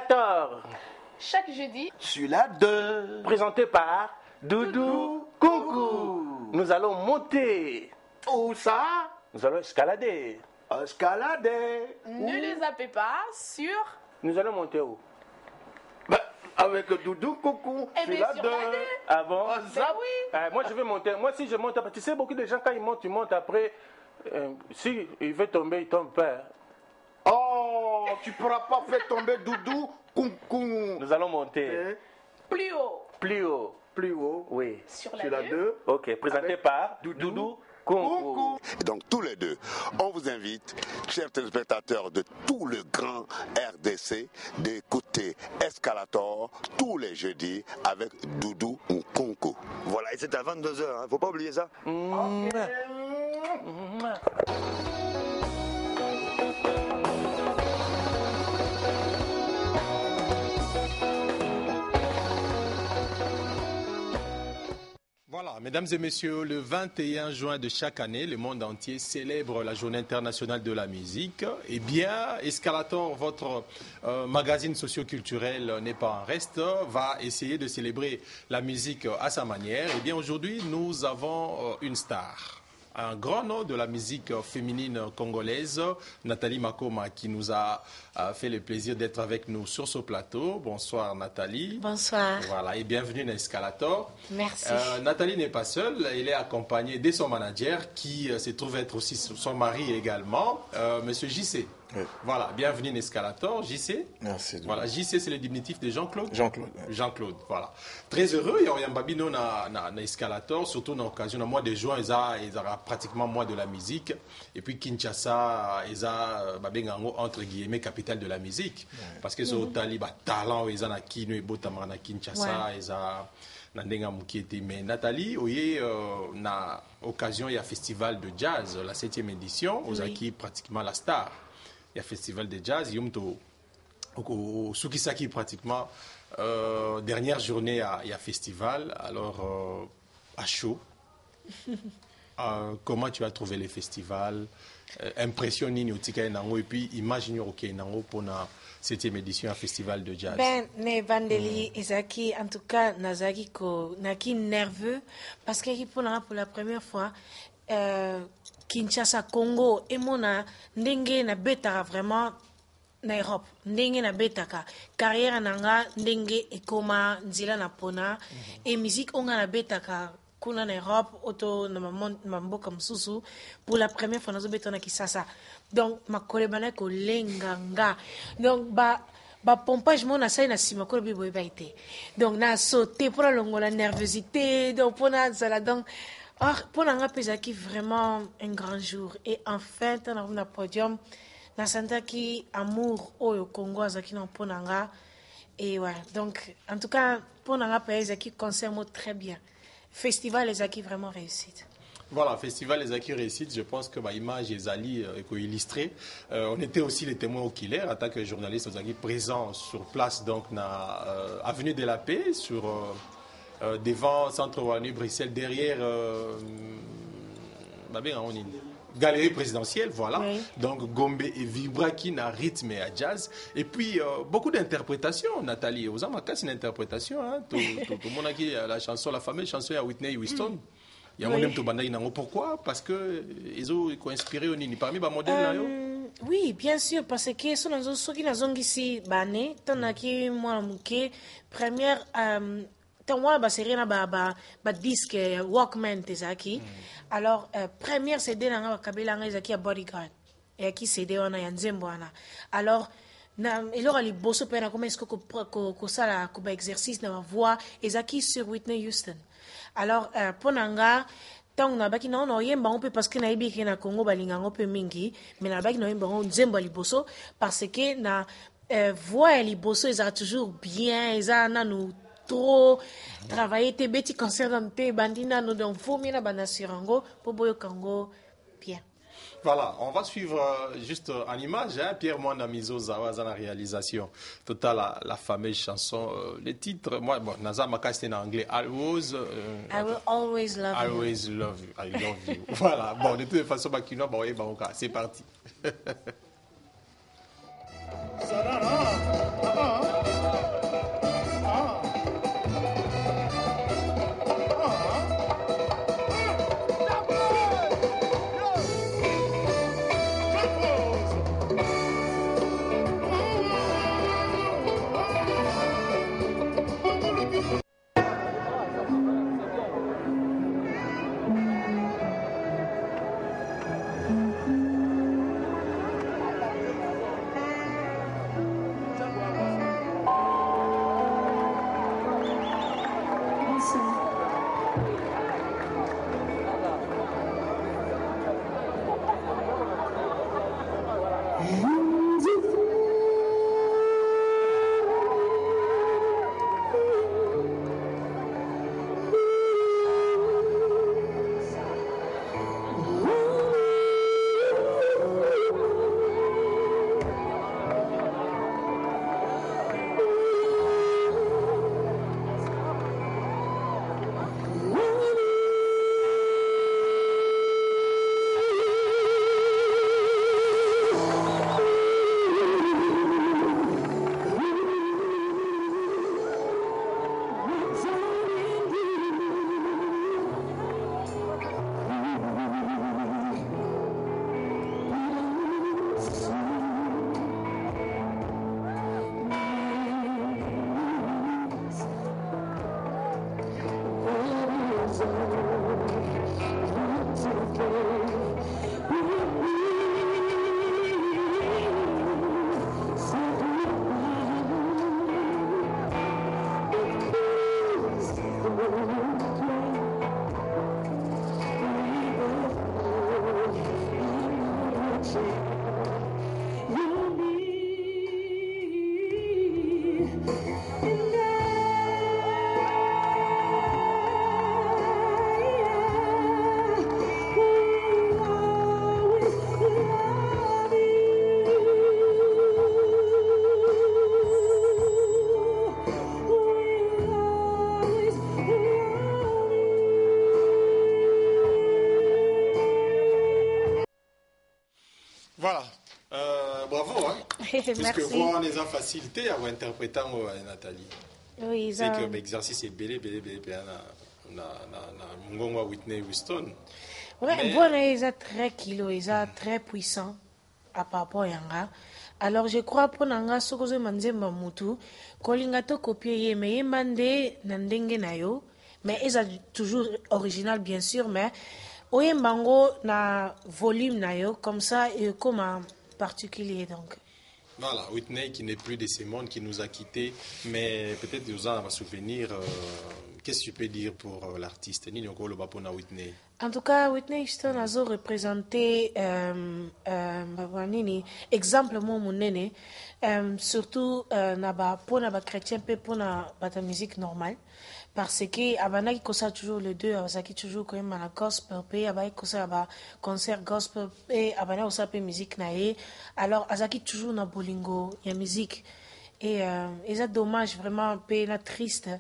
Escalator. Chaque jeudi. Sur la 2. Présenté par Doudou Kunku. Nous allons monter. Où ça? Nous allons escalader. Escalader. Ne les zappez pas sur... Nous allons monter où? Avec Doudou Kunku. Eh bien, sur la 2. Ah bon? Ben oui. Moi, je vais monter. Moi, si je monte, tu sais, beaucoup de gens, quand ils montent après, si il veut tomber, il tombe pas. Oh, tu pourras pas faire tomber Doudou Kunku. Nous allons monter. Plus haut. Plus haut. Plus haut. Oui. Sur la 2. Ok, présenté par Doudou Kunku. Et donc tous les deux, on vous invite, chers téléspectateurs de tout le grand RDC, d'écouter Escalator tous les jeudis avec Doudou Kunku. Voilà, et c'est à 22h, hein. Faut pas oublier ça. Voilà, mesdames et messieurs, le 21 juin de chaque année, le monde entier célèbre la Journée internationale de la musique. Eh bien, Escalator, votre magazine socio-culturel n'est pas en reste, va essayer de célébrer la musique à sa manière. Eh bien, aujourd'hui, nous avons une star. Un grand nom de la musique féminine congolaise, Nathalie Makoma, qui nous a fait le plaisir d'être avec nous sur ce plateau. Bonsoir Nathalie. Bonsoir. Voilà, et bienvenue dans Escalator. Merci. Nathalie n'est pas seule, elle est accompagnée de son manager qui se trouve être aussi son mari également, Monsieur JC. Oui. Voilà, bienvenue dans Escalator, JC. Merci. Voilà, JC c'est le diminutif de Jean-Claude. Jean-Claude. Oui. Jean-Claude, voilà. Très heureux, il y a un babino na Escalator, surtout dans l'occasion, au mois de juin, ils ont pratiquement mois de la musique. Et puis Kinshasa, ils ont entre guillemets capitale de la musique. Oui. Parce que c'est au talent, ils ont na Kino et Botamara na Kinshasa, ils ont mais Nathalie, oui, na occasion, il y a un festival de jazz, la 7e édition, aux acquis pratiquement la star. Il y a un festival de jazz, il y a au Sukisaki pratiquement, dernière journée, il y a festival, alors à chaud. Comment tu as trouvé le festival? Impression nini otika enango et puis imagine ok enango pour la 7e édition à festival de jazz. Ben ne vandeli ezaki en tout cas nazaki ko naki nerveux parce que pour la première fois Kinshasa Congo et mona ndenge na betaka vraiment na Europe ndenge na betaka carrière nanga ndenge ekoma nzila na pona et musique onga na betaka kuna na Europe auto na mamboka msusu pour la première fois nazo betona Kisasa donc makolebana ko lenganga donc ba pompage mon na sai na sima ko bi boy baité donc na sauté pour la nervosité donc pour na zala donc pour nga pesaki vraiment un grand jour et enfin dans le podium na santaki amour au Congo azaki na ponanga et ouais donc en tout cas pour nga pesaki concert très bien. Festival les acquis vraiment réussite. Voilà, Festival les acquis réussite, je pense que ma image est allée illustrée. On était aussi les témoins oculaires en tant que journalistes présents sur place donc na avenue de la Paix sur devant Centre Ouani Bruxelles derrière galerie présidentielle, voilà. Oui. Donc Gombe et Vibraki na rythme et à jazz. Et puis beaucoup d'interprétations, Nathalie. Aux Amakas, c'est une interprétation. Hein. Tout le monde a dit la chanson, la fameuse chanson à Whitney Houston. Il y a un modèle de pourquoi? Parce que ils ont inspiré parmi les modèles. Oui, bien sûr, parce que ceux qui n'ont pas ici, bané, tant que moi, première. Moi, c'est rien à disque Walkman tezaki. Alors première CD na kabela ngezaki ya Bodyguard et qui CD wana ya nzembo wana. Alors na elora li bosso pena comment est-ce que sala ko ba exercice na voix ezaki sur Whitney Houston. Alors ponanga tant na baki na no yemba on peut parce que na ibiki na Congo balinga on peut mingi mais na baki na yemba on nzembo li bosso parce que na voix li bosso ils a toujours bien ils a na nous trop travailler tes petits concerts dans tes bandina nous donc faut mina banasirango pour boyo kango bien. Voilà, on va suivre juste en image, hein, Pierre Mwanda Mizo Zawa dans la réalisation. Total la fameuse chanson, le titre, moi, bon, Naza Maka c'était en anglais, I will always love you. I love you. Voilà, bon, de toute façon, c'est parti. Voilà. Bravo. Hein. Puisque Merci. voir les facilités à interpréter Nathalie. Oui, C'est que l'exercice est belé. On a Whitney Houston. Ouais, Mais- bon, ils sont très kilo, ils sont très puissants à par rapport à Yanga. Alors, je crois pour Nanga, ce que je m'en mutu, kolinga to copier, mais yemande nandenge na yo, mais ils sont toujours original, bien sûr, mais oyembango na volume na yo, comme ça, et comme un particulier, donc. Voilà, Whitney qui n'est plus de ce monde, qui nous a quittés, mais peut-être nous en va souvenir. Qu'est-ce que tu peux dire pour l'artiste Nini Okolo Bapona Whitney? En tout cas, Whitney Houston a représenté exemple monene, surtout pour la chrétien pour la musique normale, parce que abana qui kosa toujours les deux, abaki toujours quand même la gospel, puis abaki kosa ba concert gospel, et abana aussi peu musique nae, alors azaki toujours na bolingo, y a musique, et c'est dommage vraiment, peu na triste,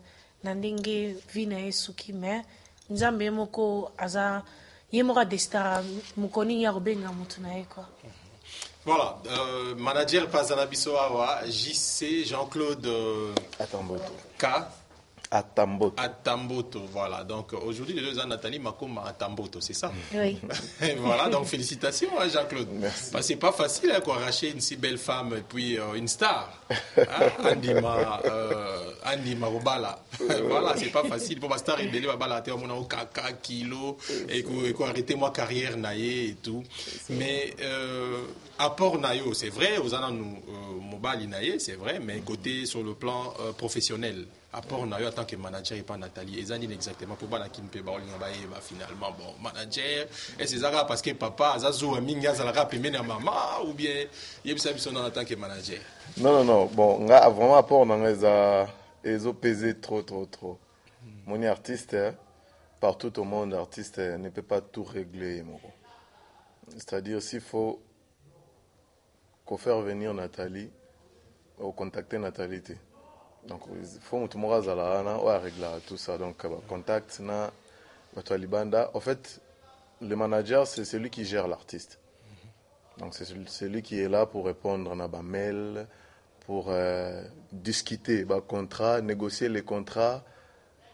na ndenge vie nae suki mais nzambe moko aza ye moko adestar mokoni ya kobenga mutu na ye quoi. Voilà, manager Pazanabiso Awa, JC Jean-Claude Atamboto. K. Atamboto. Atamboto, voilà. Donc aujourd'hui, les deux ans, Nathalie Makoma Atamboto, c'est ça? Oui. Voilà, donc félicitations hein, Jean-Claude. Merci. Parce que c'est pas facile hein, arracher une si belle femme et puis une star. Hein, Andy Marobala. Voilà, c'est pas facile. Pour ma star, il va balater mon kaka, kilo, et arrêter moi carrière naïe et tout. Mais apport naïo, c'est vrai, aux années nous mobile naïe, c'est vrai, mais côté sur le plan professionnel. Apport naïo en tant que manager et pas Nathalie. Ils ont dit exactement pour bala qui ne peut pas finalement bon manager. Et c'est ça parce que papa Azazou Aminga Zalaka Pemena maman ou bien il y a ça en tant que manager. Non. Bon, vraiment apport ils ont pesé trop. Mon artiste, partout au monde, artiste ne peut pas tout régler. C'est-à-dire s'il faut faire venir Nathalie, ou contacter Nathalie. Donc il faut que tout le monde régler tout ça. Donc contact na Libanda. En fait, le manager c'est celui qui gère l'artiste. Donc c'est celui qui est là pour répondre à des mails, pour discuter des contrats, négocier les contrats,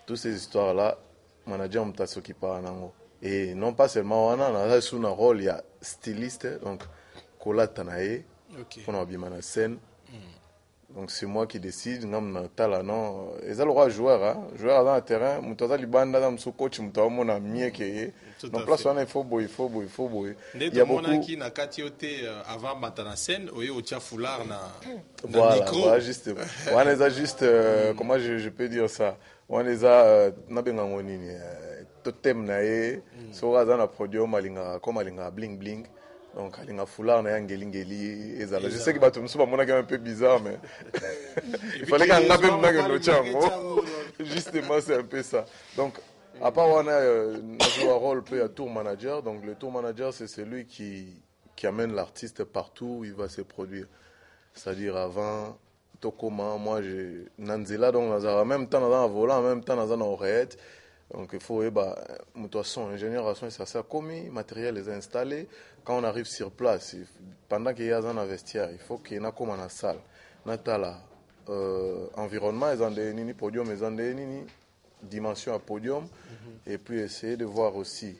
toutes ces histoires là. Le manager m'a s'occuper nango. Et non pas seulement on a sous un rôle il y a styliste donc kola tanae pour abîmer la scène. Donc c'est moi qui décide, non, talent, ils ont le droit joueur dans le terrain, mutoza libanda dans son coach, mutoza mon ami qui est. Donc place on il faut boy. Il y a beaucoup qui na katiote avant matana scène, oye au tia foulard na micro. Voilà, juste. On les a juste comment je peux dire ça. On les a na benga ngonini totem na e, so raza na podium alinga comme alinga bling bling. Donc, il y a un foulard, il y a un gelingeli. Je sais que c'est un peu bizarre, mais il fallait qu'il y ait un peu justement, c'est un peu ça. Donc, à part, on a un rôle à tour manager. Donc, le tour manager, c'est celui qui amène l'artiste partout où il va se produire. C'est-à-dire, avant, Tokoma, moi, j'ai Nanzela, donc, en même temps, dans un volant, en même temps, dans un oreillette. Donc il faut, son ingénieur à son ça commis, matériel est installé. Quand on arrive sur place, pendant qu'il y a un vestiaire, il faut qu'il y ait comme dans la salle. Natala, environnement, ils ont des podium, ils ont des dimension à podium. Et puis essayer de voir aussi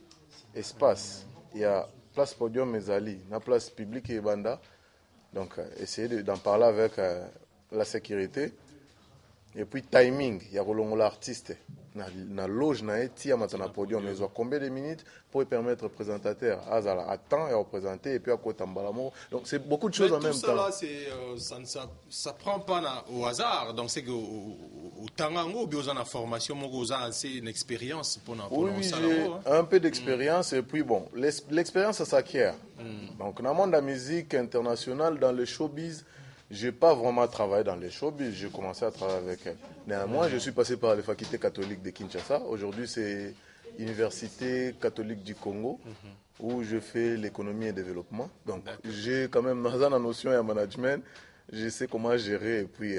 espace. Il y a place podium et Zali, la place publique et Banda. Donc essayer d'en parler avec la sécurité. Et puis timing, il y a l'artiste. Na loge na etia matana podium mais combien de minutes pour permettre au présentateur à temps et représenter et puis à côté mbalamo. Donc c'est beaucoup de choses en même temps. Tout ça là ça prend pas au hasard. Donc c'est que au tangango bien en formation mon c'est une expérience pour oui, j'ai un peu d'expérience et puis bon, l'expérience ça s'acquiert. Donc dans le monde de la musique internationale dans le showbiz j'ai pas vraiment travaillé dans les showbiz, j'ai commencé à travailler avec elle. Néanmoins, je suis passé par les facultés catholiques de Kinshasa. Aujourd'hui, c'est l'Université catholique du Congo, où je fais l'économie et le développement. Donc, j'ai quand même dans la notion et en management, je sais comment gérer et puis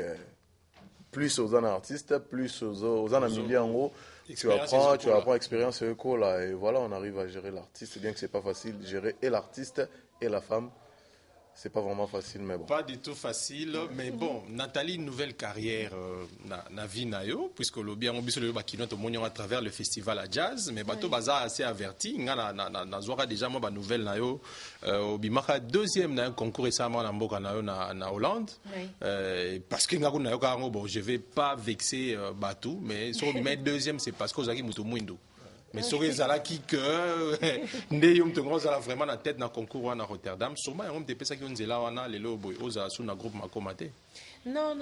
plus aux artistes, plus aux milieu en haut. Tu apprends expérience et éco là, et voilà, on arrive à gérer l'artiste, bien que c'est pas facile, gérer et l'artiste et la femme. C'est pas vraiment facile, mais bon. Pas du tout facile, mais bon, Nathalie, une nouvelle carrière na vie na yo, puisque le bien obiso le bakino to monyo à travers le festival à jazz, mais bateau baza assez averti, na zora déjà moi ba nouvelle na yo obimaka deuxième na un concours récemment na mboka na yo na Hollande. Parce que ngaku na yo ka bon, je vais pas vexer batou, mais sur le deuxième c'est parce que ozaki muto mwindo. Mais sur les alaki que ndeyom te gros ala vraiment na tête na concours à Rotterdam sûrement on te pesa ki onzela wana lelo boy oza sous na groupe Makomate. Non,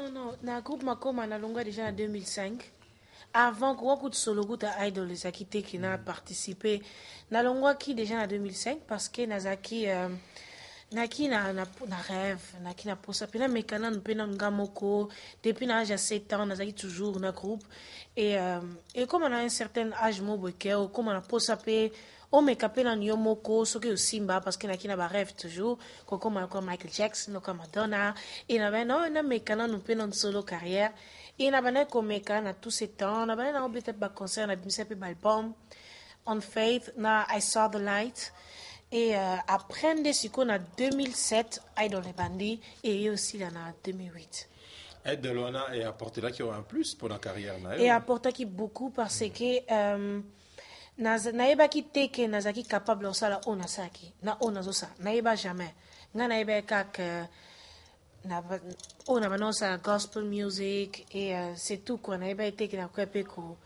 na groupe Makoma na longa déjà en 2005. Avant qu'on écoute solo groupe Idol les akité qui n'a participé na longa qui déjà en 2005 parce que nazaki naki na rêve naki na posa pena mekana pena ngamoko depuis l'âge de 7 ans nazaki toujours na groupe et comme on a un certain âge moboke comme on a posa pe o mekape na nyomoko soki o simba parce que naki na ba rêve toujours comme Michael Jackson comme Madonna et na ben non na mekana no pena solo carrière et na ben ko mekana tous ces temps na ben na peut-être ba concert na bimisa pe album On Faith na I Saw the Light. Et après, on a 2007, Idol et Bandi, et aussi en 2008. Idol et apporté là qui ont un plus pour la carrière. Et apporté qui beaucoup parce que naïba qui teke nazaki capable de ça on a ça qui na on a ça naïba jamais naïba kak on a maintenant ça gospel music et c'est tout quoi naïba teke na quoi pe ko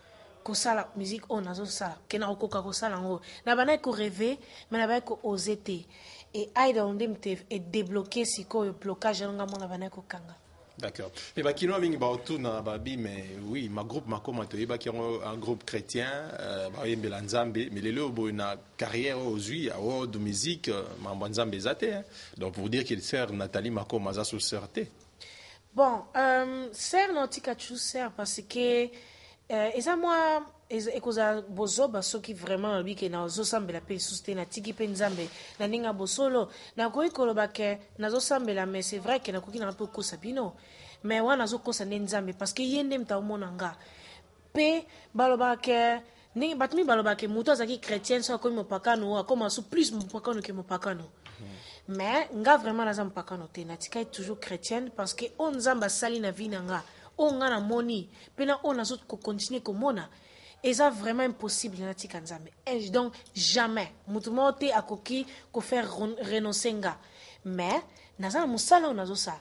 kosala musique on a ça que na okoka kosala ngo na bana ko rêver mais na bana ko oser te et aida on demte et débloquer si ko blocage nga mona bana ko kanga. D'accord. Mais bah kino mingi ba autour na babi mais oui ma groupe Makoma to yeba ki un groupe chrétien ba yembela nzambe mais lelo bo na carrière aujourd'hui à haut de musique ma nzambe zate donc pour dire qu'il sert Nathalie Makoma za sous sorté. Bon sert n'antika tu sert parce que et ça moi et cause bozo baso qui vraiment lui que na zo sambela pe soutenir tiki pe nzambe na ninga bosolo na ko ikoloba ke na zo sambela mais c'est vrai que na ko kina un peu ko sabino mais wana zo ko sa nzambe parce que yende mta monanga pe baloba ke ni batmi baloba ke muto azaki chrétien so ko mo pakano comme so plus mo pakano que mo pakano mais nga vraiment na zam pakano te na tika toujours chrétienne parce que on nzamba sali na vie nga on a na moni pena on a zo ko continuer ko mona. Et ça vraiment impossible na tika nzambe. Et donc jamais mutumo te akoki ko faire renoncer nga. Mais naza musala onazo ça.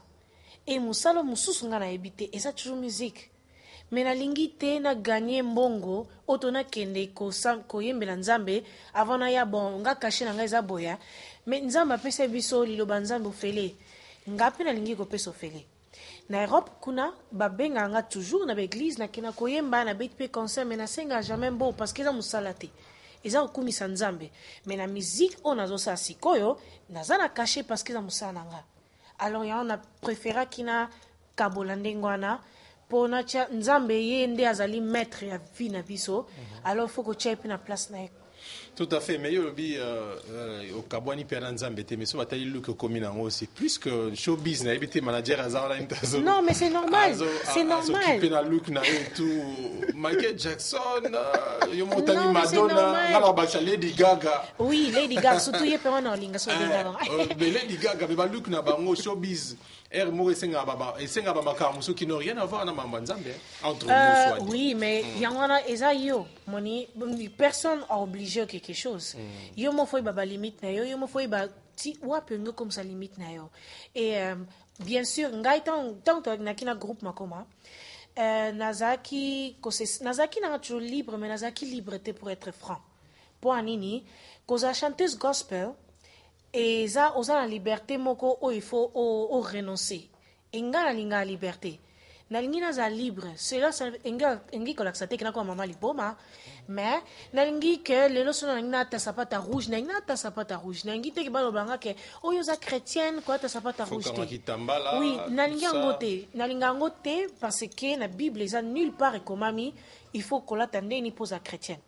Et musala mususu nga na ebité et ça toujours musique. Mais na lingi te na gagner mbongo otona kende ko yembela nzambe avant na ya bon nga caché na nga eza boya. Mais nzambe apesa biso liloba nzambe ofele. Nga pe na lingi ko pesa ofele. Na Europe kuna babenga nga toujours na l'église na kina koyemba na bit pe concert mais na senga jamais bon parce que za musalate eza okumisa nzambe mais na musique on azo sa sikoyo naza na caché parce que za musala nga alors ya on a préféré kina kabolande ngwana pona cha nzambe yende azali maître ya vie na biso alors faut ko chepe na place na. Tout à fait, mais yobi au Kabwani Pernanzambe, mais so batali look comme aussi plus que showbiz na ebité manager azara intazo. Non, mais c'est normal. C'est normal. Qui na look na et tout Michael Jackson, yo montani Madonna, ngala ba Lady Gaga. Oui, Lady Gaga surtout yepe wana olinga so dinga. Mais Lady Gaga ba look na bango showbiz. Mo esenga ba makamu so qui n'ont rien à voir na Nzambe entre nous soit. Oui, mais yangwana eza yo moni personne a obligé quelque chose. Yo mo foi ba limite na yo mo foi ba ti wapengo comme ça limite na yo. Et bien sûr ngai tant na kina groupe Makoma nazaki na toujours libre mais nazaki liberté pour être franc. Pour anini koza chanteuse gospel et ça oza la liberté moko o il faut o renoncer. Inga na linga liberté. nalingi naza libre cela engi kolakisa te kena kwa mama liboma mais nalingi ke lelo so nalingi nata sapata rouge nalingi nata sapata rouge nalingi te ke balobanga ke oyo za chrétienne ko ata sapata rouge te oui nalingi yango te parce que na bible eza nulle part ekomami il faut kolata ndeni poza chrétienne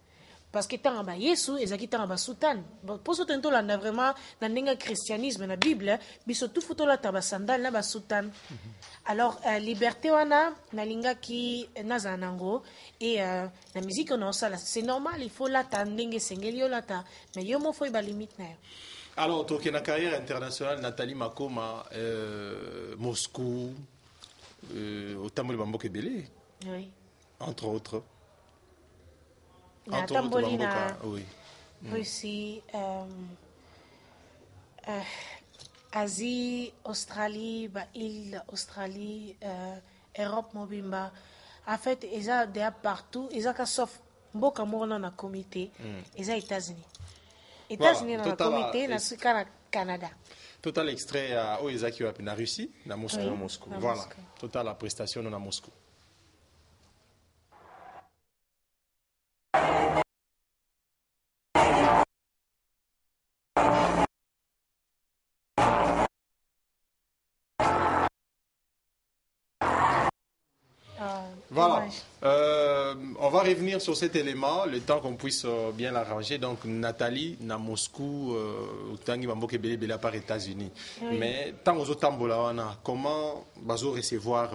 parce que tanga ba yesu ezaki tanga ba sultan poso tento landa vraiment na ndenga christianisme na bible biso tout futola ta ba sandal na ba sultan alors liberté wana nalingaki naza nango et na musique on ça c'est normal il faut la ndenge sengeli lata mais yo mo foi ba limite na yo. Alors toi qui na carrière internationale Nathalie Makoma Moscou au Tambouli Bamboke Belé oui entre autres. Tamboli na Russie, Asie, Australie, île Australie, Europe mobimba. En fait, ils ont déjà partout, ils ont sauf beaucoup de na comité, ils ont États-Unis. États-Unis dans le comité, na suka Canada. Total extrait à Oezaki na Russie, na Moscou. Oui, Moscou. Voilà. Total la prestation na Moscou. Voilà. On va revenir sur cet élément, le temps qu'on puisse bien l'arranger. Donc, Nathalie, na Moscou, Tangi Mamboke Bele par États-Unis. Oui. Mais, tant aux autres comment bazo recevoir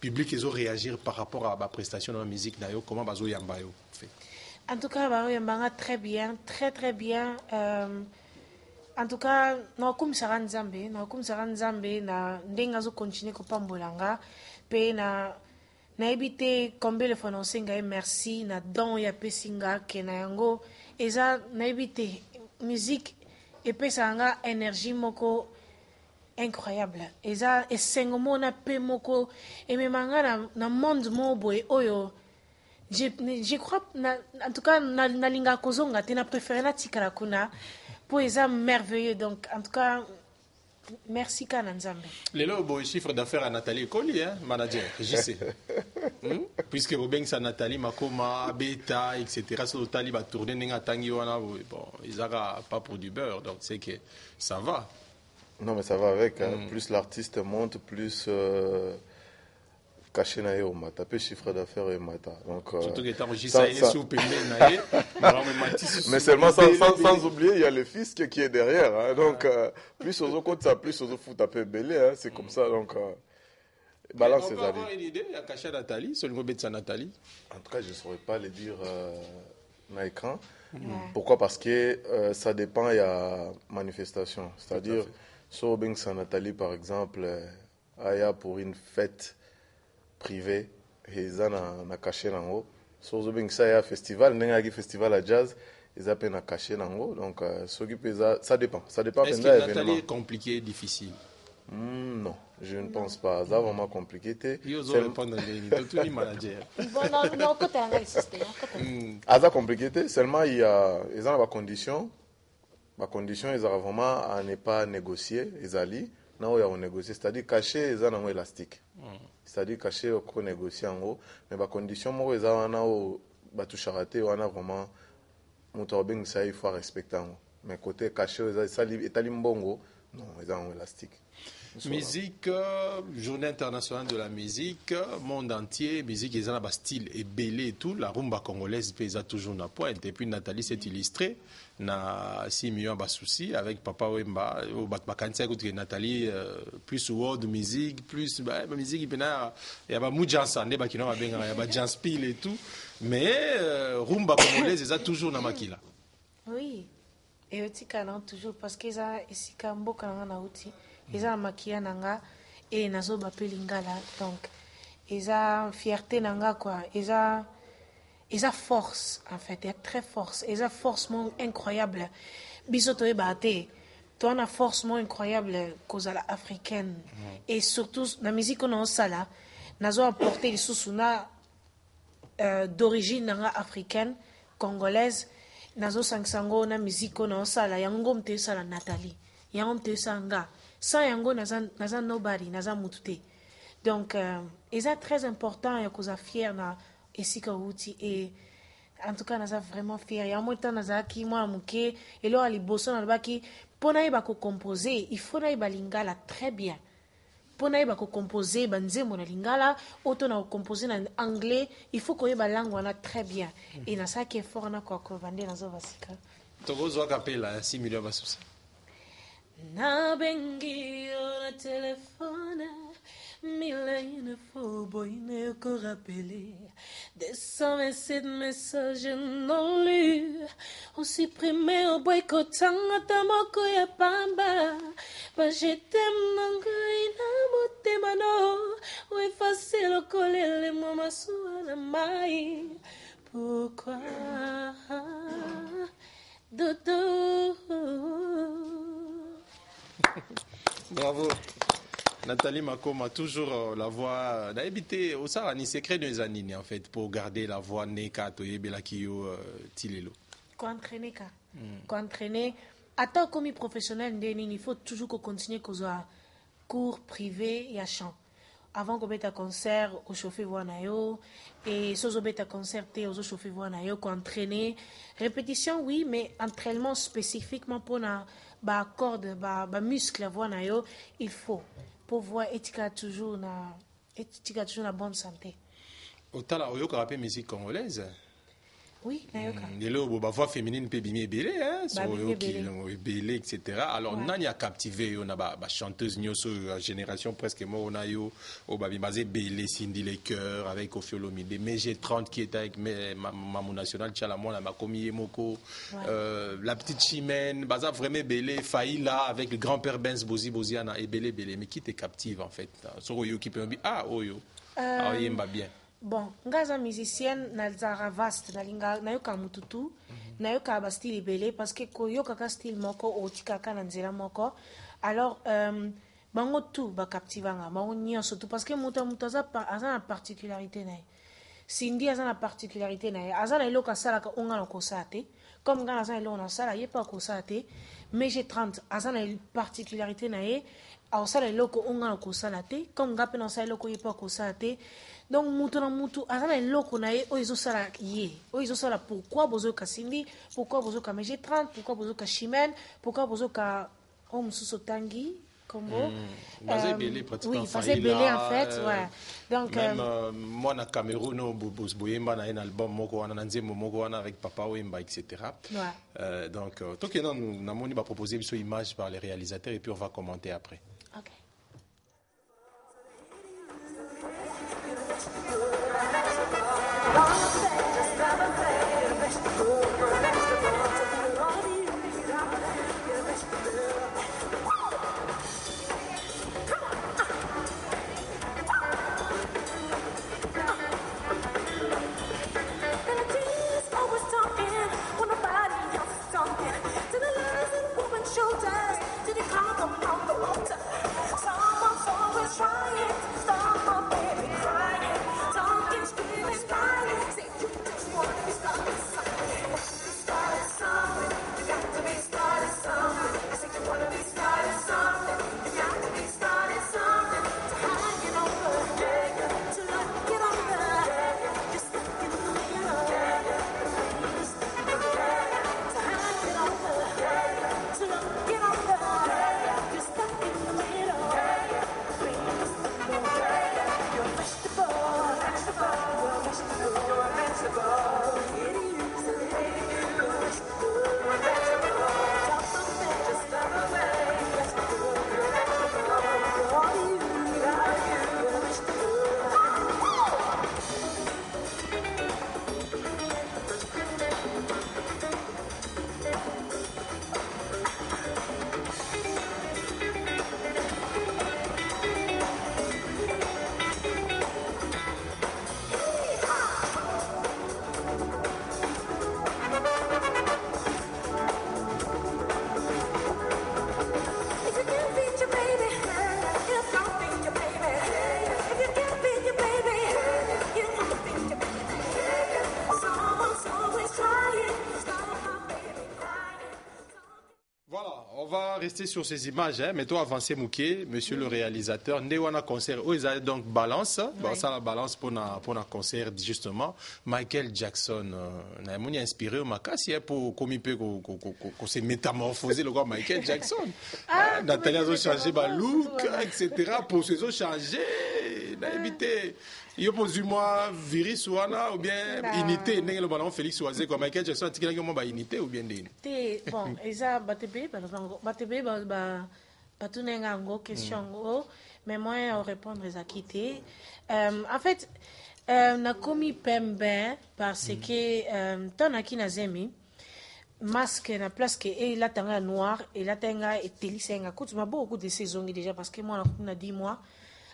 public et réagir par rapport à la prestation de la musique, comment bazo yambayo fait? En tout cas, bazo yambanga très bien, très bien. En tout cas, na kum saran Nzambe, na ndenga zo continuer ko pambolanga, pe na évité combien le fois et merci na don ya pesinga ke na yango eza na évité musique et pesanga énergie moko incroyable eza esengomo na pe moko et memanga na monde moboy oyo je crois en tout cas na linga kozonga te na préféré na tikala kuna pour eza merveilleux donc en tout cas merci Kananzambe. Lelo boy chiffre d'affaires à Nathalie Colli, hein, manager, JC. Puisque Robeng sa Nathalie Makoma, Beta, etc. Sur Nathalie va tourner n'enga tangi wana bon, ils n'aura pas pour du beurre, donc c'est que ça va. Non mais ça va avec, hein. Plus l'artiste monte, plus caché na yo mata, peu chiffre d'affaires et mata. Donc surtout que t'enregistres ça sous pembe mais seulement sans oublier il y a le fisc qui est derrière, hein. Donc plus aux autres ça plus aux autres foot un peu belé, hein. C'est comme ça donc balance ces avis. On peut avoir une idée à cacher Nathalie, sur le mot de Nathalie. En tout cas, je saurais pas le dire à l'écran. Pourquoi? Parce que ça dépend, il y a manifestation, c'est-à-dire sur Nathalie par exemple, il y a pour une fête privé et ils ont caché en haut. Sur il y a un festival, il y a un festival à jazz, ils ont caché en haut. Donc, ça dépend. Ça dépend. Est-ce que Nathalie est compliqué, difficile? Non, je ne pense pas. Ça vraiment compliqué. C'est compliqué. Seulement, ils ont la condition. Ma condition, ils ont vraiment à ne pas négocier. Ils allaient. Là où ils ont négocié, c'est-à-dire cacher, ils ont un élastique. C'est-à-dire cacher, ils ont négocié en haut. Mais ma condition, moi, ils ont un toucharaté, on a vraiment. Ça, il faut respecter. Mais côté caché, ils ont non, ils ont un élastique. Musique, journée internationale de la musique, monde entier, musique, ils ont un style et belé et tout. La rumba congolaise pèse toujours na pointe. Et puis Nathalie s'est illustrée, na 6 millions de soucis avec Papa Wemba. Au Batmakantia, Nathalie, plus world musique, plus musique, il y a Moudjansan, il y a Janspil et tout. Mais rumba congolaise, ils ont toujours na makila. Oui, et aussi toujours parce qu'ils ont ici Kambo Kanana outil. Ils ont maquillé nanga et nazo bapé lingala donc ils ont fierté nanga quoi ils ont force en fait ils ont très force ils ont force incroyable bisoto e baté toi na force incroyable cause à la africaine et surtout la musique on a sala nazo apporter les sous-suna d'origine nanga africaine congolaise nazo sangsango na musique on a sala yango mte sala Nathalie yango mte sanga sans yango naza nobody naza mutute Donc, c'est très important et que ça fier na esika uti et en tout cas na ça vraiment fier. Et en même temps na ça qui moi muke et là ali bosso na baki pona iba ko composer, il faut na iba lingala très bien. Pona iba ko composer banzembo na lingala, auto na composer na anglais, il faut ko iba langue wana très bien. Et na ça qui est fort na ko vande na zo basika. Togo kapela 6 millions basusa. Na bengi na telefone mille fois boyne ko rappeler des 127 messages non lus on supprimé au boycottant ta moko ya pamba ba je t'aime nangai na motema no ou effacer le colère moi masua na mai pourquoi dodo. Bravo. Nathalie Makoma, toujours la voix. D'habiter au Sarani, secret des années en fait, pour garder la voix neka to yebela kiyo tilelo. Ko entraîner ka. Ko entraîner. Attends comme professionnel il faut toujours qu'on continue qu'on soit cours privé et à chant. Avant qu'on mette un concert au chauffeur voix nayo et si on met un concert au chauffeur voix nayo qu'on entraîner. Répétition oui, mais entraînement spécifiquement pour na ba corde ba muscle voix nayo, il faut pour voir etika toujours na bonne santé. Otala oyoka rapé musique congolaise. Oui, nayoka. Lelo ba voix féminine peut bimé belé hein, so yoki belé etc. Alors nani a captivé on a ba chanteuse nyoso génération presque moi on a yo au ba basé belé Cindy les cœurs avec Ofiolomide mais j'ai 30 qui est avec Mamou national tchala moi la Makomi Emoko la petite Chimène baza vraiment belé Faïla avec le grand-père Benz Boziana et belé mais qui te captive en fait so yo qui peut ah oyo ah yemba bien. Bon, ngaza musicienne na zara vaste na linga na yoka mututu na yoka ba style belé parce que ko yoka ka style moko otika ka na nzela moko alors bango tout ba captivanga bango nyonso tout parce que muta za na particularité na Cindy a na particularité na aza na loka sala ka onga na kosate comme ngana za lo na sala yepa kosate mais j'ai 30 aza na particularité na a sala loko onga na kosate comme ngape na sala loko yepa kosate. Donc mutu na mutu azana eloko na ye oyo ezosala ye oyo ezosala pourquoi bozoka Cindy pourquoi bozoka mais j'ai 30 pourquoi bozoka Chimène pourquoi bozoka mosusu tangi Combo basé belé pratiquement oui basé belé en fait ouais donc même moi na Cameroun au boyemba na un album moko wana na nzembo moko wana avec Papa Wemba etc. Donc tant que nous namoni ba proposer biso image par les réalisateurs et puis on va commenter après. OK. Shoulders, did it come on the water? rester sur ces images, hein, mais toi avancez Mouké, monsieur le réalisateur, Newana concert, où ils avaient donc balance, ça la balance pour un concert justement. Michael Jackson, n'a inspiré au Makassi pour comme il peut qu'on s'est métamorphosé le gars Michael Jackson. Nathalie a changé ma look, etc. Pour se changer, n'a évité. Il pose moi virus ou bien unité n'est le ballon Félix Oazé comme Michael Jackson a tiré comme unité ou bien des bon ça batebe tout n'est pas question mais moi on répondre à quitter en fait na komi pembe parce que tant à qui na zemi masque na place que et la tanga noir et la tanga et télisenga coûte m'a beaucoup de saisons déjà parce que moi on a 10 mois.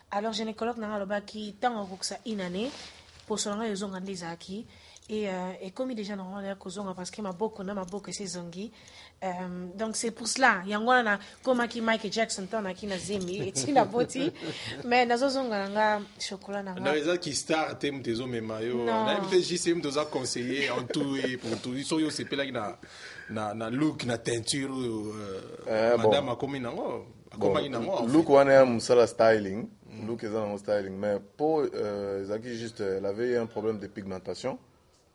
Alors gynécologue n'a pas qui tant que ça une année pour se rendre aux ongles des acquis et comme déjà non l'air aux ongles parce que ma beaucoup ces ongles donc c'est pour cela il y a un comme qui Michael Jackson tant qui na zemi et tina boti mais na zo ongles nga chocolat na non les qui star thème des hommes maillot on a invité JCM nous a conseillé en tout et pour tout ils sont yo c'est là na look na teinture madame a commis nango look one am sala styling look is un styling mais pour Zaki juste elle avait eu un problème de pigmentation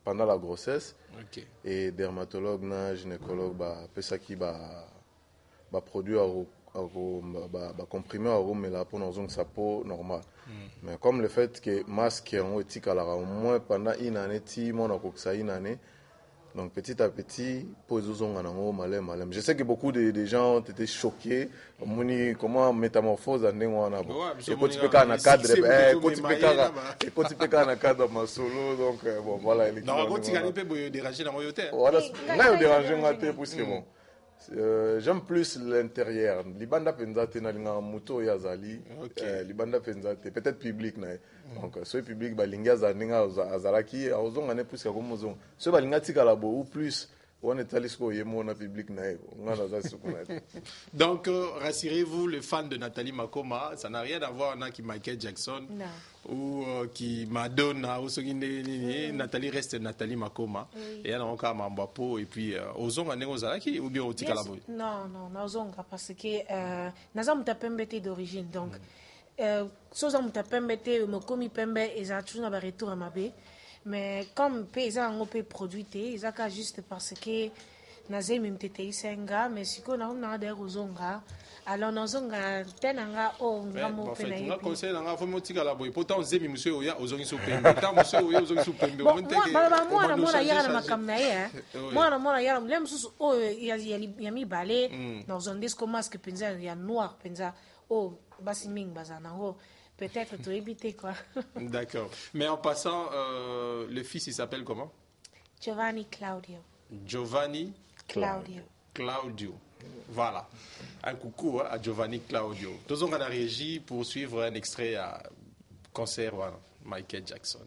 pendant la grossesse et dermatologue na gynécologue ça qui produit comprimé arôme là pour dans sa peau normale mais comme le fait que masque en éthique à la au moins pendant une année mon a une année. Donc petit à petit, je sais que beaucoup de gens ont été choqués. Comment métamorphose en et quand tu peux qu'un cadre, et quand tu peux qu'un cadre ma solo, donc bon voilà. Non, quand tu gagnes peut déranger dans mon hôtel. Voilà, là il dérange un peu parce que bon. J'aime plus l'intérieur. Libanda penzate na linga moto ya zali. Libanda penzate peut-être public na. Donc ce public balinga za ninga azalaki azonga ne plus ka komozonga. Ce balinga tika labo ou plus on est allé sur le public na. Donc rassurez-vous les fans de Nathalie Makoma, ça n'a rien à voir avec Michael Jackson ou qui Madonna ou ce qui Nathalie reste Nathalie Makoma et elle a encore Mambapo et puis ozonga ne ozalaki ou bien otika labo. Non, ozonga parce que nazam tapembete d'origine donc soza mutapembete me komi pembe eza toujours na retour à mabe mais comme paysan on peut produire ils a juste parce que nazemi mtete isenga mais siko na der ozonga alors nozonga tenanga o ngamo pena yi conseil nga faut motika la boy pourtant zemi monsieur oya ozongi so pembe tant monsieur oya ozongi so pembe on teke moi na yara na makamna ye moi na yara lem susu o ya mi balé dans un disque masque penza ya noir penza o basi ming bazana ho peut-être tu éviter quoi. D'accord. Mais en passant, le fils, il s'appelle comment? Giovanni Claudio. Giovanni Claudio. Voilà. Un coucou à Giovanni Claudio. Tous on a la régie pour suivre un extrait à concert Michael Jackson.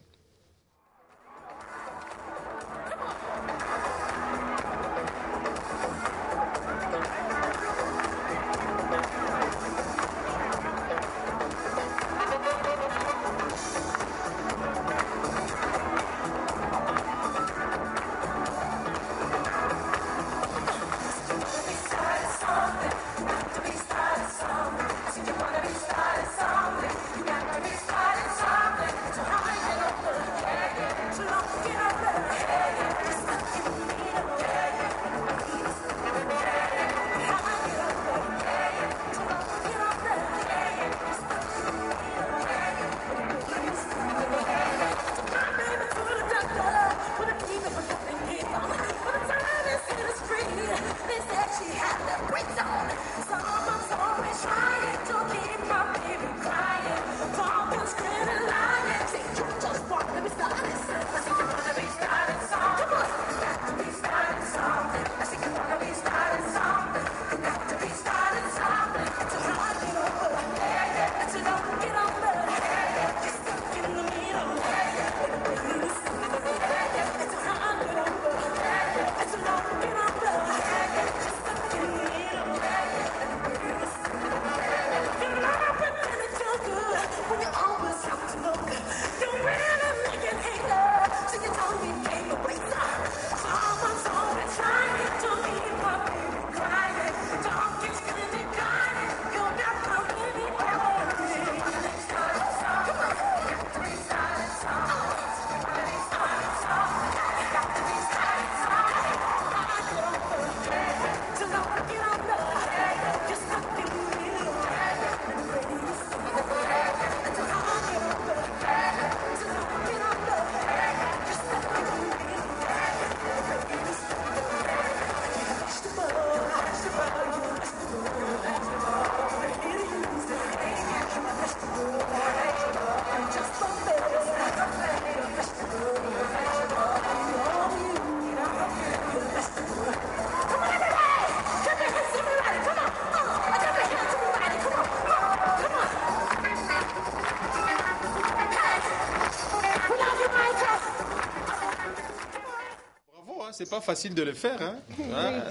c'est pas facile de le faire. Hein.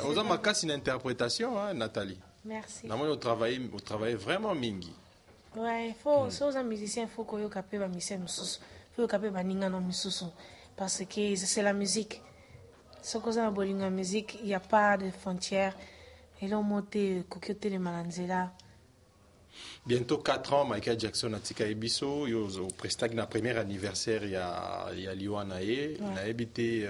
Aux hommes, c'est une interprétation, hein, Nathalie. Merci. Normalement, on travaille vraiment mingi. Ouais, il faut, si aux musiciens, il faut qu'on y ait un musicien, il faut qu'on ait un musicien, parce que c'est la musique. Si on a la musique, il n'y a pas de frontières. Et là, on monte, coquilleté de Malanzela. Bientôt 4 ans, Michael Jackson a tika ebiso, au prestag na premier anniversaire, il y a Liwa Nae. On a habité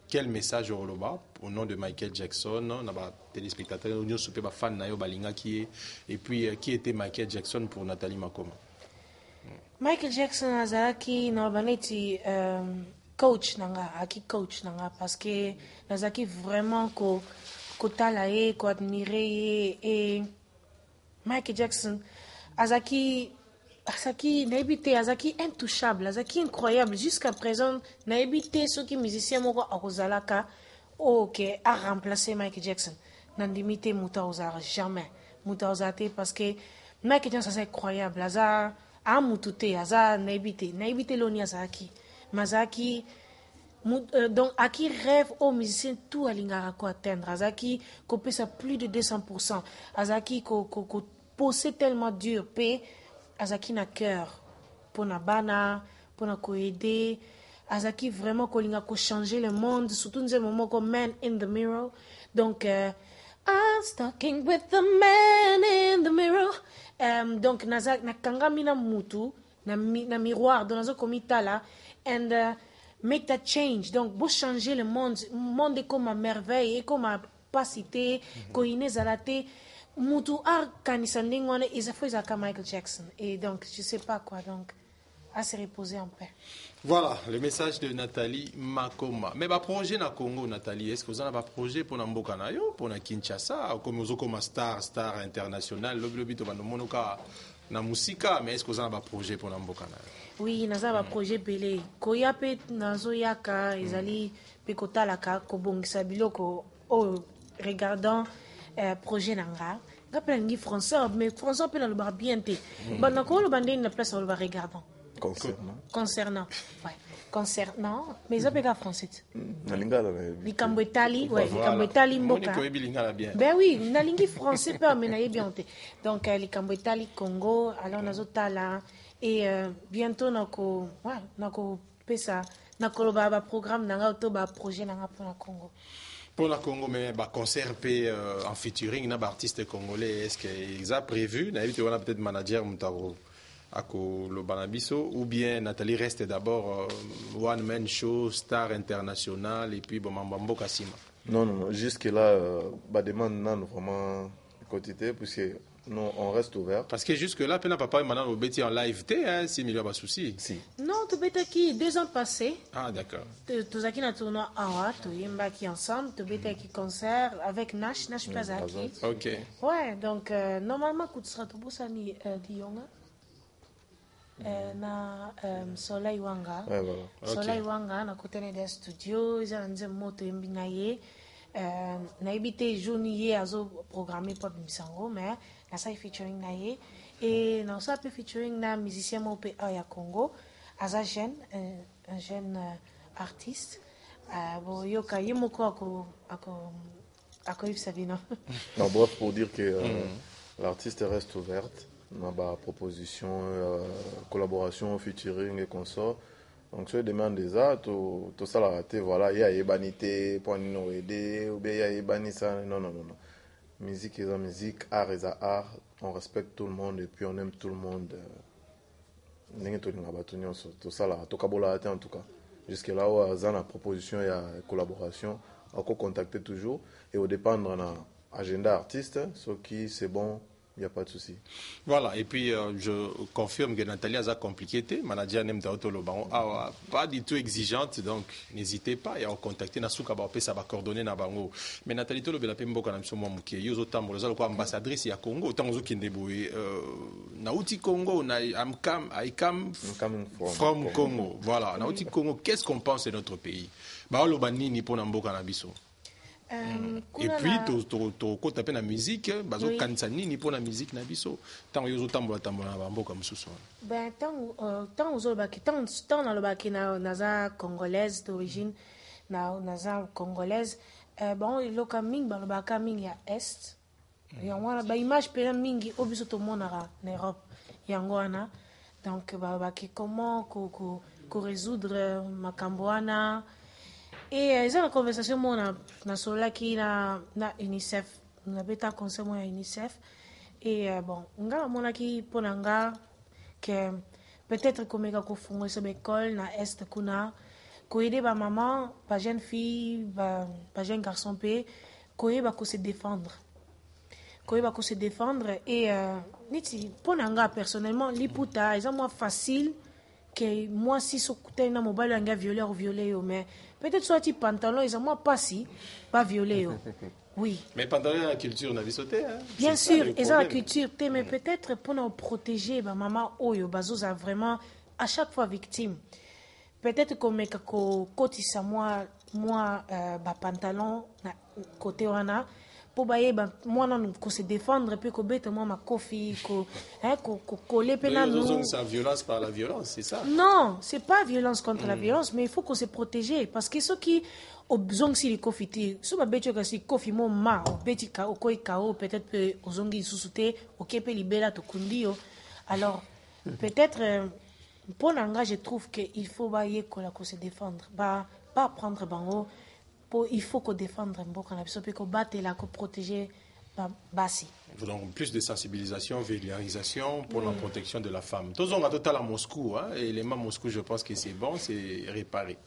quel message au Loba au nom de Michael Jackson, on a téléspectateurs, on a soupé fan Nayo Balinga qui est, et puis qui était Michael Jackson pour Nathalie Makoma. Michael Jackson azalaki na baneti coach nanga, coach nanga parce que nazaki vraiment ko tala ye, ko admirer et Michael Jackson, Azaki Naibite, Azaki intouchable, Azaki incroyable. Jusqu'à présent, Naibite, ceux qui musiciens moko Arozalaka, ok, a remplacé Michael Jackson. Nandimite Mouta Ozara, jamais. Mouta Ozate, parce que Michael Jackson, c'est incroyable. Aza, Amoutute, Aza, Naibite Loni Azaki. Mazaki, donc, à qui rêve aux musiciens tout à l'ingara atteindre. Azaki, qu'on peut ça plus de 200%. Azaki, qu'on possède tellement dur, paix, Azaki n'a cœur pour na bana, pour na aider. Azaki vraiment qu'on a changer le monde, surtout dans un moment comme Man in the Mirror. Donc, I'm talking with the man in the mirror. Donc, nazak na kangami na mutu, na miroir, dans nazo komita là, and make that change. Donc, pour changer le monde est comme à merveille, est comme à pas cité, koine zalate. Mutu ar kanisanding wana is a Michael Jackson et donc je sais pas quoi, donc à se reposer en paix. Voilà le message de Nathalie Makoma. Mais bah projet na Congo, Nathalie, est-ce que vous avez un projet pour Namboka na yo, pour na Kinshasa, comme vous comme star international, le but de monoka na musika, mais est-ce que vous avez un projet pour Namboka na yo? Oui, naza ba projet belé. Koya pe nazo yaka ezali pe kotalaka ko bongisa biloko o regardant projet nanga. Rappelle ngi français, mais français peut le bar bien té. Bon na ko le bandé na place le bar regardant. Concernant, mais ça peut être français. Likambo Itali, ouais, Likambo Itali mboka. Ben oui, na lingi français peut amener bien té. Donc Likambo Itali Congo, alors nazo tala et bientôt nako pesa nako le ba programme nanga auto ba projet nanga pour la Congo. Pour la Congo, mais concert en featuring, n'a artiste congolais, est-ce qu'ils ont prévu? N'a peut-être manager Moutaro Ako le Banabiso, ou bien Nathalie reste d'abord one man show, star international, et puis Mambambo Kassima. Non, jusque là, demande non vraiment quantité, puisque non, on reste ouvert. Parce que jusque-là, papa maintenant au bêtis en live, si il y a pas de souci. Si. Non, tu bêtis qui 2 ans passés. Ah, d'accord. Tu as qui na tournoi Awa, tu yemba qui ensemble, tu bêtis qui concert avec Nash Plazaki. Ok. Ouais, donc normalement, tu seras tout ça ni Dionga. Na Soleil Wanga. Ouais, voilà. Soleil Wanga na côté des studios, ils ont un moto mbinaye. Na habité journée azo programmé pour Bimsango, mais na ça featuring na ye et na ça peut featuring na musicien mo pe ya Congo, aza jeune un jeune artiste. Bon yoka yemoko ako Yves Savino. Non, bref, pour dire que l'artiste reste ouverte. On a des propositions, collaboration, featuring et consorts. Donc, si on demande des arts, tout ça, la raté, voilà, il y a Ebanité, pour nous aider, ou bien il y a Ebanissa. Non. Musique est la musique, art est art. On respecte tout le monde et puis on aime tout le monde. Tout ça, là, tout cas, en tout cas. Jusque là où il y a une proposition, il y a une collaboration, on peut contacter toujours. Et au dépend de l'agenda artiste, ce qui c'est bon. Il n'y a pas de souci. Voilà, et puis je confirme que Nathalie a compliqué, manager n'aime pas du tout exigeante, donc n'hésitez pas et à contacter Nasuka Bapé, ça va coordonner na bango. Mais Nathalie Tolo Bela Pembo quand nous sommes mouké, yozo tambo, le quoi ambassadrice ya Congo, tant aux qui ndeboui, nauti Congo, I'm coming from Congo. Voilà, nauti Congo, qu'est-ce qu'on pense de notre pays? Bah le banini pour Nambo Kanabiso. Et puis tu tapé la musique bazo kanisa nini pour la musique na biso tant yozo tambola na bamboka mususu ben tant dans le baki na naza congolaise d'origine naza congolaise bango eloka mingi balobaka mingi ya est yango wana baimage mpena mingi oyo biso tomonaka na Europe yango wana donc balobaki comment korésoudre makambo wana et eza na conversation moko nasololaki na UNICEF nabeta conseil moko ya UNICEF et bon nga namonaki mpo na nga que peut-être komeka kofungwisa baekole na est kuna koyede bamama bajeune fille bajeune garçon mpe koyeba kose défendre et neti mpo na nga personnellement liputa eza mwa facile que moi si sokutani na mobali yange aviole akoviole yo mais peut-être soit ti pantalon eza mwa pasi baviole yo oui mais pantalon ya culture na biso te bien sûr eza la culture te mais peut-être mpona protéger bamama oyo bazoza vraiment à chaque fois victime peut-être komeka kokotisa mwa bapantalon na côté wana po bayeba mwana kose défendre mpe kobeta mwa makofi kokole mpe nanu c'est violence par la violence c'est ça non c'est pas violence contre la violence mais il faut qu'on se protéger parce que soki ozongisi likofi te so babeti okasi kofi mo ma obeti okoi kao peut-être mpe ozongi lisusu te oke mpe libela tokundi yo alors peut-être mpo na nga je trouve que il faut bayekola kose défendre pas prendre bango il faut qu'on défendre mboka na biso pe ko batela ko protéger basi. Donc plus de sensibilisation, vulgarisation pour la protection de la femme. Tous on a total à Moscou et les mains Moscou je pense que c'est bon, c'est réparé.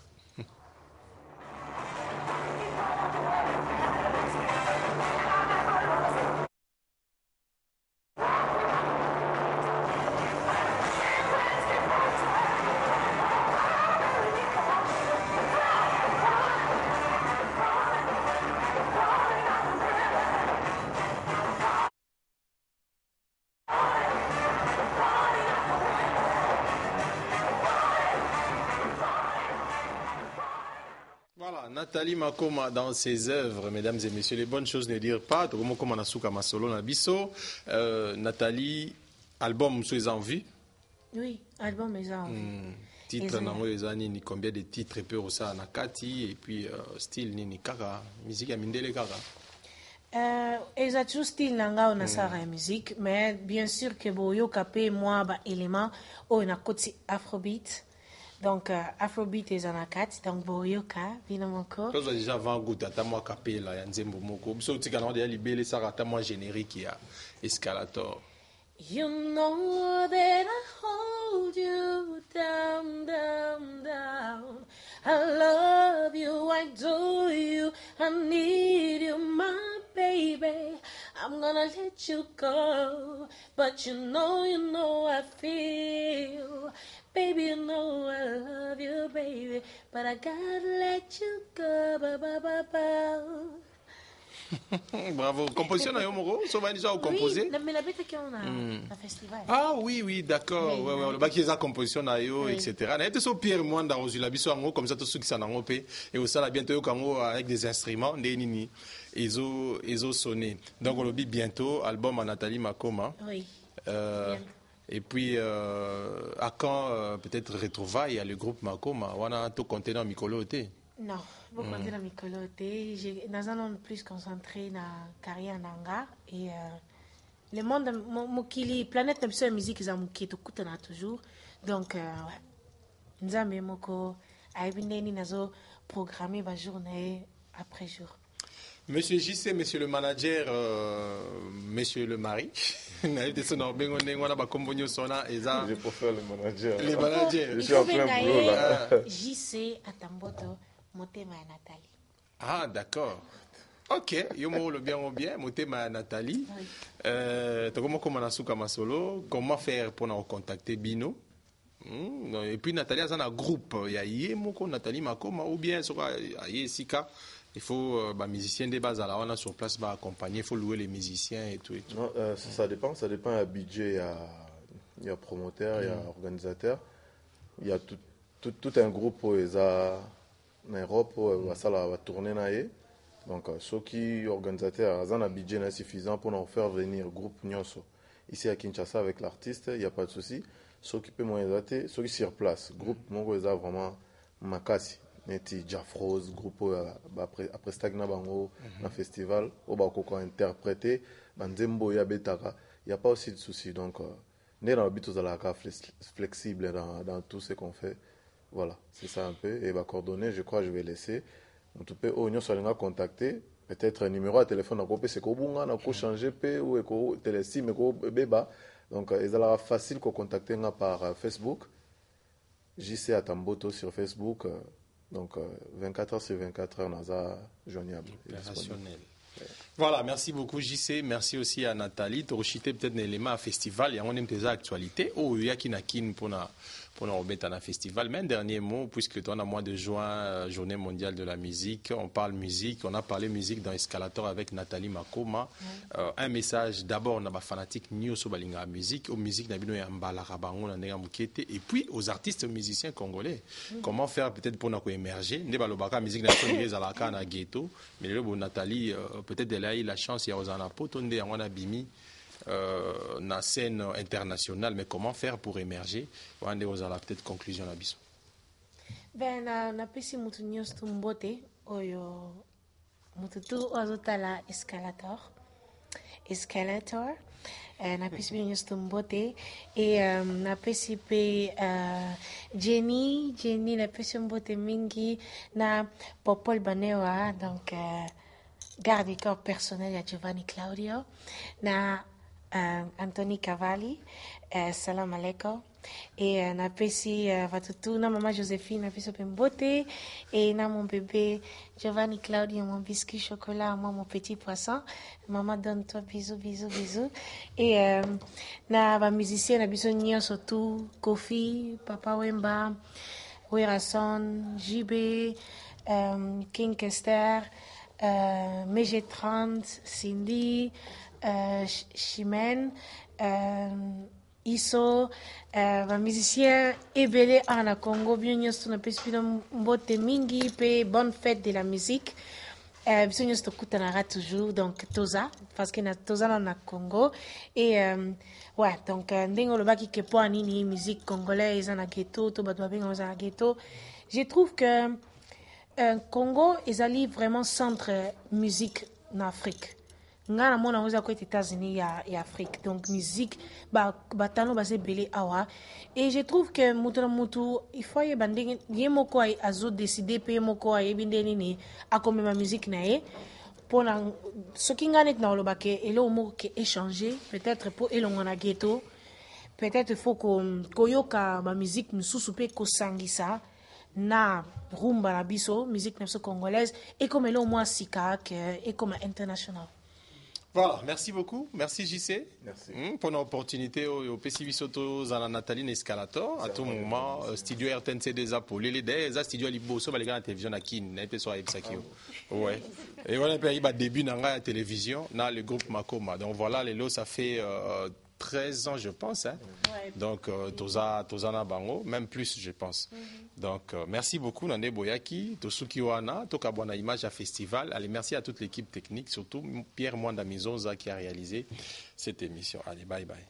Nathalie Makoma dans ses œuvres, mesdames et messieurs, les bonnes choses ne dire pas. Nathalie, album sous les envies. Oui, album les envies. Titre nango ezani combien de titres peu ça nakati et puis style nini kaka musique ya mindele kaka. Exactement style nanga on a ça la musique mais bien sûr que boyo capé moi ba élément on a côté afrobeat. Donc, Afrobeat est en akati, donc Boyoka, vina moko. Toi, déjà, avant goût, t'as moi capé là, Yanzembo moko. Biso, tu canard de libellé, ça rata moi générique, il y a Escalator. You know that I hold you down, down, down. I love you, I adore you, I need you, my baby. I'm gonna let you go, but you know I feel. Baby, you know I love you, baby, but I gotta let you go, ba ba ba ba. Bravo. Composition na Yomoro, ça va déjà composer. Oui, mais la bête qu'on a un festival. Ah oui, d'accord. Ouais, le bac qui est composition na yo, etc. Na été so Pierre Mwanda dans la biso ango comme ça tous ceux qui sont en et au ça la bientôt kango avec des instruments, des nini. Ils ont sonné. Donc on le dit bientôt album à Nathalie Makoma. Oui. Et puis, à quand peut-être retrouvailles à le groupe Makoma, on a tout contenant Mikolo T. Non, vous comptez dans Mikolo T. Nous allons plus concentrer dans la carrière Nanga et le monde, la planète de musique, ils ont toujours. Donc, nous avons programmé la journée après jour. Monsieur JC, monsieur le manager, monsieur le mari. Je préfère le manager. Les managers. Je suis en plein boulot là. JC Atamboto, Motema Nathalie. Ah, d'accord. Ok, yo mo le bien ou bien, Motema Nathalie. Comment faire pour nous contacter Bino? Et puis Nathalie a un groupe, il y a Yemoko, Nathalie Makoma, ou bien sur Sika. Il faut les musiciens de base, alors on a sur place accompagner, il faut louer les musiciens et tout. Non, ça dépend à budget, il y a promoteur, il y a organisateur, il y a tout un groupe où ils ont en Europe où ça va tourner naé. Donc ceux qui organisateurs ont un budget suffisant pour nous faire venir groupe Nyonso. Ici à Kinshasa avec l'artiste, il n'y a pas de souci. Ceux qui peuvent moins ceux qui sur place, groupe Mongo ils ont vraiment makasi. neti Jafrose groupe après stagna bango na festival o ba ko interpréter banzembo ya betaka, il y a pas aussi de souci. Donc né dans le but aux la flexible dans tout ce qu'on fait. Voilà, c'est ça un peu. Et coordonnées, je crois que je vais laisser. On peut contacter. Peut-être un numéro à téléphone, c'est qu'on a changé ou qu'on télésim, beba. Donc, il sera facile de contacter par Facebook. JC Atamboto sur Facebook. Donc, 24 heures sur 24 heures, on a joignable. Opérationnel. Voilà, merci beaucoup JC, merci aussi à Nathalie. Tu as rejeté peut-être un élément à festival, il y a une actualité. Oh, il y a qui n'a qu'une pour nous remettre à un festival. Mais un dernier mot, puisque tu as mois de juin, journée mondiale de la musique, on parle musique, on a parlé musique dans Escalator avec Nathalie Makoma. Un message d'abord, on a fanatique Nyo Sobalinga musique, aux musiques Nabino Yambala Rabango, et puis aux artistes musiciens congolais. Comment faire peut-être pour nous émerger? Nebalobaka musique nationale à la canne à ghetto, mais le bon Nathalie, peut-être elle a eu la chance, il y a aux anapotonde, on a bimi. Na scène internationale, mais comment faire pour émerger? On a peut-être conclusion à biso. Ben na pesi mutu nyos tumbote oyo mutu tu azotala escalator na pesi nyos tumbote et na pesi pe Jenny na pesi mbote mingi na Popol Banewa donc garde du corps personnel à Giovanni Claudio na Anthony Cavalli, salam alaikum. Et na pesi Vatutu, na maman Joséphine, na pesi Pembote, et na mon bébé Giovanni Claudio, mon biscuit chocolat, moi mon petit poisson. Maman donne-toi bisous, bisous, bisous. Et na ba musicien, na biso nyo surtout Kofi, Papa Wemba, Werason, JB, King Kester, MG30, Cindy, Chimène, Iso, musicien ebele en Congo, bien sûr, on peut mbote mingi, pe bonne fête de la musique. Biso nyos to kutanara toujours donc Toza parce que na Toza na Congo et ouais donc ndingo lo baki ke po anini musique congolaise na ghetto to batwa benga na ghetto. Je trouve que Congo ezali vraiment centre musique en Afrique. Ngana mona oza ko États-Unis ya Afrique donc musique batano basé belé awa et je trouve que mutu il faut y banding yemoko ay azo décider pe moko ay bindeni ni akome ma musique nae pour ce qui ngane na lo baké elo mo ke échanger peut-être pour elonga na ghetto peut-être faut ko yoka ma musique mususu pe ko sangisa na rumba na biso musique na congolaise et comme elo mo sika que et comme international. Voilà, merci beaucoup. Merci JC. Merci. Pour l'opportunité au PCV Soto, à la Nathalie Escalator, à tout moment, studio RTNC des Apolles, les studios à Liboso, les gars la télévision à Kin, et puis sur Ipsakio. Ouais. Et voilà, il y a début dans la télévision, dans le groupe Makoma. Donc voilà, les lots, ça fait 13 ans, je pense. Hein. Ouais. Donc, Toza Bango, même plus, je pense. Donc, merci beaucoup, Nande Boyaki, Tosuki Wana, Tokabwana Image à Festival. Allez, merci à toute l'équipe technique, surtout Pierre Mwanda Mizonza qui a réalisé cette émission. Allez, bye bye.